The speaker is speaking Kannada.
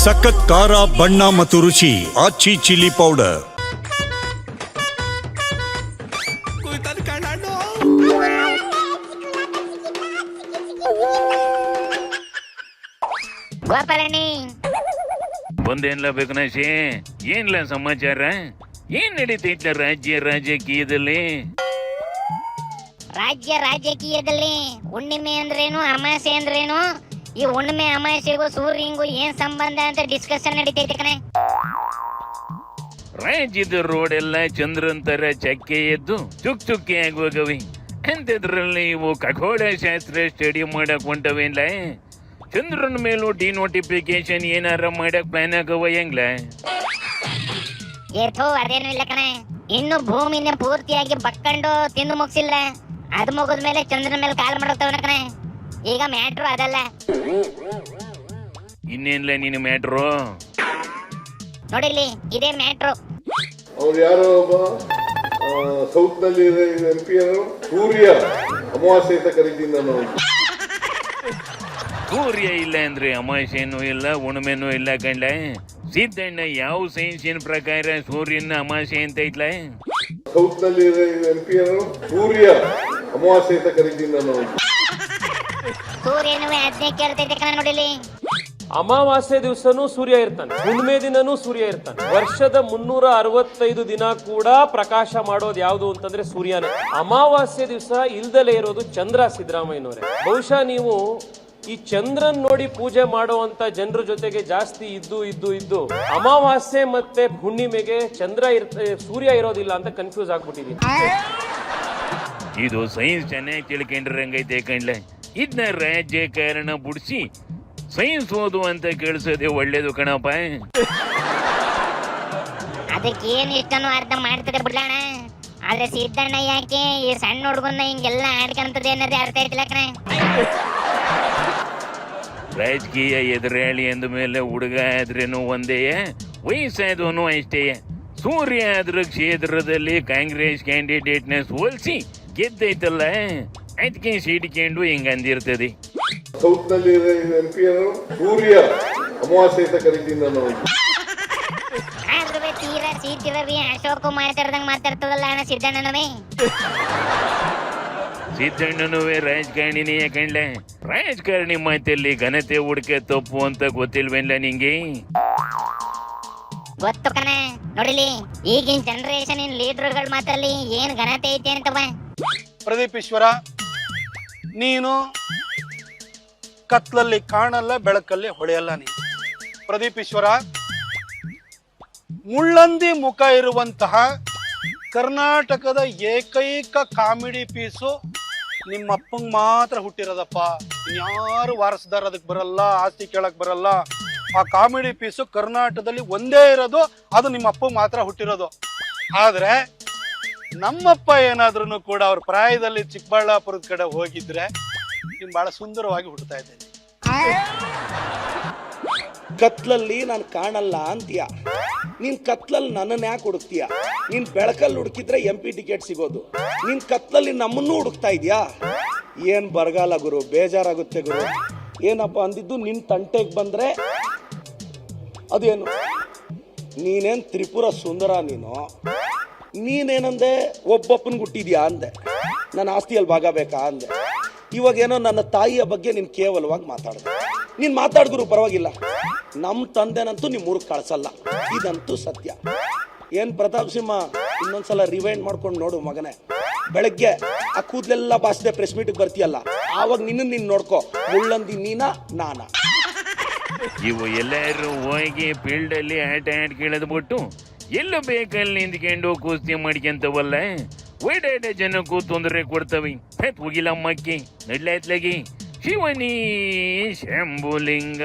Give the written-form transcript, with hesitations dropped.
ಸಖತ್ ಖಾರ ಬಣ್ಣ ಮತ್ತು ರುಚಿ ಆಚಿ ಚಿಲ್ಲಿ ಪೌಡರ್. ಬಂದೇನ್ಲ ಬೇಕನಾಶಿ, ಏನ್ಲ ಸಮಾಚಾರ? ಏನ್ ನಡೀತೈತ್ಲ ರಾಜಕೀಯದಲ್ಲಿ? ರಾಜಕೀಯದಲ್ಲಿ ಹುಣ್ಣಿಮೆ ಅಂದ್ರೇನು, ಅಮಾಸೆ ಅಂದ್ರೇನು? ಈ ಹುಣ್ಣಿಮೆ ಅಮಾಸೆಗೂ ಸೂರ್ಯಂಗೂ ಏನ್ ಸಂಬಂಧ ಅಂತ ಡಿಸ್ಕಷನ್ ನಡೀತೈತೆ ಕಣೆ. ರಾಜ್ಯದ ರೋಡ್ ಎಲ್ಲ ಚಂದ್ರನ್ ತರ ಚಕ್ಕೆ ಎದ್ದು ಚುಕ್ಕೆ ಆಗೋಗವಿ. ಅಂಥದ್ರಲ್ಲಿ ಇವು ಖಗೋಳ ಶಾಸ್ತ್ರ ಸ್ಟಡಿ ಮಾಡಕ್ ಹೊಂಟವೇನ್ಲ? ಚಂದ್ರನ ಮೇಲೂ ಡಿನೋಟಿಫಿಕೇಶನ್ ಏನಾರ ಮಾಡಕ್ ಪ್ಲಾನ್ ಆಗವ ಹೆಂಗ್ಲ? ಅದೇನು ಇಲ್ಲ ಕಣೆ, ಇನ್ನು ಭೂಮಿನ ಪೂರ್ತಿಯಾಗಿ ಬಕ್ಕೊಂಡು ತಿಂದು ಮುಗಿಸಿಲ್ಲ. ಅದು ಮುಗಿದ್ಮೇಲೆ ಚಂದ್ರನ ಮೇಲೆ ಕಾಲ್ ಮಾಡಕ್ತವನ ಕಣೆ. ಈಗ ಮ್ಯಾಟ್ರು ಅದಲ್ಲ. ಇನ್ನೇನ್ಲ ನಿನ್ನ ಮ್ಯಾಟ್ರು? ನೋಡಿಲ್ಲಿ, ಇದೇ ಮ್ಯಾಟ್ರು. ಅವ್ರು ಯಾರೋ ಒಬ್ಬ ಸೌತ್ ನಲ್ಲಿ MP ಸೂರ್ಯ ಅಮಾವಾಸ್ಯೆ ಅಂತ ಕರೀತೀನಿ ನಾನು. ಸೂರ್ಯ ಇಲ್ಲ ಅಂದ್ರೆ ಅಮಾವಾಸ್ಯೆನೂ ಇಲ್ಲ, ಹುಣ್ಣಿಮೆನೂ ಇಲ್ಲ ಕಂಡ್ಲ. ಸಿದ್ದಣ್ಣ ಯಾವ ಸೈನ್ಸಿನ ಪ್ರಕಾರ ಸೂರ್ಯನ ಅಮಾವಾಸ್ಯೆ ಅಂತ ಐತ್ಲ? ಸೌತ್ ನಲ್ಲಿ MP ಸೂರ್ಯ ಅಮಾವಾಸ್ಯೆ ಅಂತ ಕರೀತೀನಿ ನಾನು. ಸೂರ್ಯನೂ ಅದನ್ನೇ ಕೇಳ್ತೈತೆ ಕಣ. ನೋಡಿಲಿ, ಅಮಾವಾಸ್ಯೆ ದಿವಸನೂ ಸೂರ್ಯ ಇರ್ತಾನೆ, ಹುಣ್ಣಿಮೆ ದಿನನೂ ಸೂರ್ಯ ಇರ್ತಾನೆ. ವರ್ಷದ 365 ದಿನ ಕೂಡ ಪ್ರಕಾಶ ಮಾಡೋದು ಯಾವುದು ಅಂತಂದ್ರೆ ಸೂರ್ಯನೇ. ಅಮಾವಾಸ್ಯೆ ದಿವಸ ಇಲ್ದಲೇ ಇರೋದು ಚಂದ್ರ. ಸಿದ್ದರಾಮಯ್ಯನವರೇ, ಬಹುಶಃ ನೀವು ಈ ಚಂದ್ರನ್ ನೋಡಿ ಪೂಜೆ ಮಾಡುವಂತ ಜನರ ಜೊತೆಗೆ ಜಾಸ್ತಿ ಇದ್ದು ಅಮಾವಾಸ್ಯೆ ಮತ್ತೆ ಹುಣ್ಣಿಮೆಗೆ ಸೂರ್ಯ ಇರೋದಿಲ್ಲ ಅಂತ ಕನ್ಫ್ಯೂಸ್ ಆಗ್ಬಿಟ್ಟಿದೀನಿ. ಇದು ಸೈನ್ಸ್ ಚೆನ್ನಾಗಿ ತಿಳ್ಕೊಂಡ್ರಂಗೈತೆ ಕಂಡ್ಲ. ಇದನ್ನ ರಾಜಕಾರಣ ಬಿಡಿಸಿ ಸೈನ್ಸ್ ಓದು ಅಂತ ಕೇಳಿಸೋದೆ ಒಳ್ಳೇದು ಕಣಪ್ಪ. ಅದಕ್ಕೆ ಏನ್ ಇಷ್ಟನೂ ಅರ್ಥ ಮಾಡ್ತದೆ ಬಿಡೋಣ. ಆದ್ರೆ ಸಿದ್ದಣ್ಣ ಯಾಕೆ ಈ ಸಣ್ಣ ಹುಡುಗನ್ನ ಹಿಂಗೆಲ್ಲ ಆಡ್ಕೊಂತದೆ ಅನ್ನೋದೇ ಅರ್ಥ ಆಯ್ತಿಲ್ಲ ಕಣೆ. ರಾಜಕೀಯ ಎದುರಾಳಿ ಅಂದ ಮೇಲೆ ಹುಡುಗ ಆದ್ರೇನು ಒಂದೇ, ವಯಸ್ಸಾದವನು ಅಷ್ಟೇ. ಸೂರ್ಯ ಆದ್ರ ಕ್ಷೇತ್ರದಲ್ಲಿ ಕಾಂಗ್ರೆಸ್ ಕ್ಯಾಂಡಿಡೇಟ್ನ ಸೋಲ್ಸಿ ಗೆದ್ದೈತಲ್ಲ, ಅದಕ್ಕೆ ಸಿಡಿಕೊಂಡು ಹಿಂಗ ಅಂದಿರ್ತದೆ. ಸೌತ್ ನಲ್ಲಿ MP ಸೂರ್ಯ ಅಮಾವಾಸ್ಯೆ ಅಂತ ಕರೀತೀನಿ ನಾನು. ತೀರಾ ಸೀತಿರವಿ ಅಶೋಕ್ ಮಾತಾಡ್ದಂಗ್ ಮಾತಾಡ್ತದಲ್ಲ ಅಣ್ಣ ಸಿದ್ದಣ್ಣನವೇ. ಸಿದ್ದಣ್ಣನುವೆ ರಾಜಕಾರಣಿನೇ ಕಂಡ್ಲ. ರಾಜಕಾರಣಿ ಮಾತಲ್ಲಿ ಘನತೆ ಹುಡ್ಕೆ ತಪ್ಪು ಅಂತ ಗೊತ್ತಿಲ್ವೇನ್ಲ ನಿಂಗೆ? ಗೊತ್ತು ಕಣೆ. ನೋಡಿಲಿ, ಈಗಿನ ಜನರೇಷನ್ ಲೀಡರ್ಗಳ ಮಾತಲ್ಲಿ ಏನ್ ಘನತೆ ಐತೆ ಅಂತವ. ಪ್ರದೀಪ್ ಈಶ್ವರ, ನೀನು ಕತ್ಲಲ್ಲಿ ಕಾಣಲ್ಲ, ಬೆಳಕಲ್ಲಿ ಹೊಳೆಯಲ್ಲ. ನೀನು ಪ್ರದೀಪ್ ಈಶ್ವರ, ಮುಳ್ಳಂದಿ ಮುಖ ಇರುವಂತಹ ಕರ್ನಾಟಕದ ಏಕೈಕ ಕಾಮಿಡಿ ಪೀಸು ನಿಮ್ಮಪ್ಪಂಗೆ ಮಾತ್ರ ಹುಟ್ಟಿರೋದಪ್ಪ. ಇನ್ಯಾರು ವಾರಸದಾರ ಅದಕ್ಕೆ ಬರಲ್ಲ, ಆಸ್ತಿ ಕೇಳಕ್ ಬರಲ್ಲ. ಆ ಕಾಮಿಡಿ ಪೀಸು ಕರ್ನಾಟಕದಲ್ಲಿ ಒಂದೇ ಇರೋದು, ಅದು ನಿಮ್ಮಪ್ಪಂಗೆ ಮಾತ್ರ ಹುಟ್ಟಿರೋದು. ಆದ್ರೆ ನಮ್ಮಪ್ಪ ಏನಾದ್ರೂ ಕೂಡ ಅವ್ರ ಪ್ರಾಯದಲ್ಲಿ ಚಿಕ್ಕಬಳ್ಳಾಪುರದ ಕಡೆ ಹೋಗಿದ್ರೆ ನೀನ್ ಬಹಳ ಸುಂದರವಾಗಿ ಹುಟ್ಟುತ್ತಾ ಇದ್ದೇನೆ. ಕತ್ಲಲ್ಲಿ ನಾನು ಕಾಣಲ್ಲ ಅಂತೀಯ, ನೀನ್ ಕತ್ಲಲ್ಲಿ ನನ್ನನ್ನು ಯಾಕೆ ಹುಡುಕ್ತೀಯ? ನೀನ್ ಬೆಳಕಲ್ಲಿ ಹುಡುಕಿದ್ರೆ MP ಟಿಕೆಟ್ ಸಿಗೋದು, ನೀನ್ ಕತ್ಲಲ್ಲಿ ನಮ್ಮನ್ನೂ ಹುಡುಕ್ತಾ ಇದೀಯಾ? ಏನ್ ಬರಗಾಲ ಗುರು, ಬೇಜಾರಾಗುತ್ತೆ ಗುರು. ಏನಪ್ಪ ಅಂದಿದ್ದು, ನಿನ್ ತಂಟೆಗೆ ಬಂದ್ರೆ ಅದೇನು, ನೀನೇನ್ ತ್ರಿಪುರ ಸುಂದರ? ನೀನೇನಂದೆ, ಒಬ್ಬಪ್ಪನ್ ಹುಟ್ಟಿದ್ಯಾ ಅಂದೆ, ನನ್ನ ಆಸ್ತಿಯಲ್ಲಿ ಭಾಗ ಬೇಕಾ ಅಂದೆ. ಇವಾಗೇನೋ ನನ್ನ ತಾಯಿಯ ಬಗ್ಗೆ ನೀನು ಕೇವಲವಾಗಿ ಮಾತಾಡಿದೆ. ನೀನು ಮಾತಾಡಿದ್ರು ಪರವಾಗಿಲ್ಲ, ನಮ್ಮ ತಂದೆನಂತೂ ನಿಮ್ಮ ಊರಿಗೆ ಕಳ್ಸಲ್ಲ, ಇದಂತೂ ಸತ್ಯ. ಏನು ಪ್ರತಾಪ್ ಸಿಂಹ, ಇನ್ನೊಂದ್ಸಲ ರಿವೈಂಡ್ ಮಾಡ್ಕೊಂಡು ನೋಡು ಮಗನೇ. ಬೆಳಗ್ಗೆ ಆ ಕೂದಲೆಲ್ಲ ಬಾಸಿದೆ ಪ್ರೆಸ್ ಮೀಟಿಗೆ ಬರ್ತೀಯಲ್ಲ, ಆವಾಗ ನೀನು ನೋಡ್ಕೋ, ಮುಳ್ಳಂದಿ ನೀನಾ ನಾನಾ? ಇವು ಎಲ್ಲರೂ ಹೋಗಿ ಫೀಲ್ಡ್ ಅಲ್ಲಿ ಆಟ ಆಡ್ಕೊಳ್ಳೋದ್ಬಿಟ್ಟು ಎಲ್ಲ ಬೇಕಲ್ಲಿ ನಿಂತ್ಕೊಂಡು ಕುಸ್ತಿ ಮಾಡ್ಕೊಂತವಲ್ಲ, ಓಡಾಡ ಜನಕ್ಕೂ ತೊಂದರೆ ಕೊಡ್ತವೆ. ಹೋಗಿಲ್ಲಮ್ಮಕ್ಕಿ ನಡ್ಲಾಯ್ತ್ಲಾಗಿ ಶಿವನಿ ಶಂಭುಲಿಂಗ.